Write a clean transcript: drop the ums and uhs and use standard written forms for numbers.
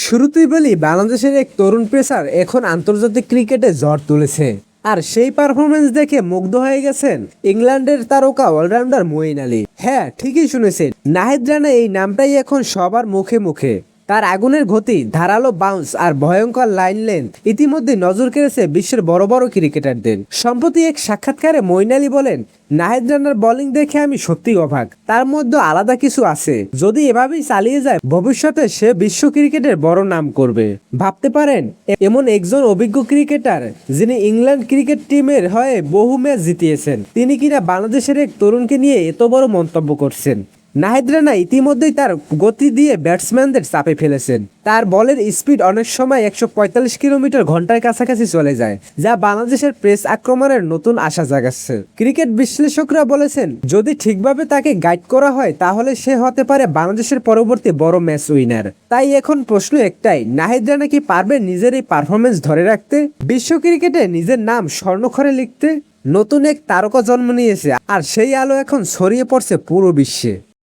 শুরুতেই বলি, বাংলাদেশের এক তরুণ পেসার এখন আন্তর্জাতিক ক্রিকেটে ঝড় তুলেছে, আর সেই পারফরমেন্স দেখে মুগ্ধ হয়ে গেছেন ইংল্যান্ডের তারকা অলরাউন্ডার মঈন আলী। হ্যাঁ, ঠিকই শুনেছেন, নাহিদ রানা এই নামটাই এখন সবার মুখে মুখে। তার আগুনের গতি, ধারালো বাউন্স আর ভয়ঙ্কর লাইন লেন্থ ইতিমধ্যে নজর কেড়েছে বিশ্বের বড় বড় ক্রিকেটারদের। সম্প্রতি এক সাক্ষাৎকারে মঈন আলী বলেন, নাহিদ রানার বোলিং দেখে আমি সত্যিই অবাক, তার মধ্যে আলাদা কিছু আছে। যদি এভাবেই চালিয়ে যায়, ভবিষ্যতে সে বিশ্ব ক্রিকেটের বড় নাম করবে। ভাবতে পারেন, এমন একজন অভিজ্ঞ ক্রিকেটার যিনি ইংল্যান্ড ক্রিকেট টিমের হয়ে বহু ম্যাচ জিতিয়েছেন, তিনি কিনা বাংলাদেশের এক তরুণকে নিয়ে এত বড় মন্তব্য করছেন। নাহিদ রানা ইতিমধ্যেই তার গতি দিয়ে ব্যাটসম্যানদের চাপে ফেলেছেন। তার বলের স্পিড অনেক সময় 145 কিলোমিটার ঘন্টার কাছাকাছি চলে যায়, যা বাংলাদেশের পেস আক্রমণের নতুন আশা জাগাচ্ছে। ক্রিকেট বিশ্লেষকরা বলেছেন, যদি ঠিকভাবে তাকে গাইড করা হয়, তাহলে সে হতে পারে বাংলাদেশের পরবর্তী বড় ম্যাচ উইনার। তাই এখন প্রশ্ন একটাই, নাহিদ রানা কি পারবে নিজের এই পারফরমেন্স ধরে রাখতে, বিশ্ব ক্রিকেটে নিজের নাম স্বর্ণক্ষরে লিখতে? নতুন এক তারকা জন্ম নিয়েছে, আর সেই আলো এখন ছড়িয়ে পড়ছে পুরো বিশ্বে।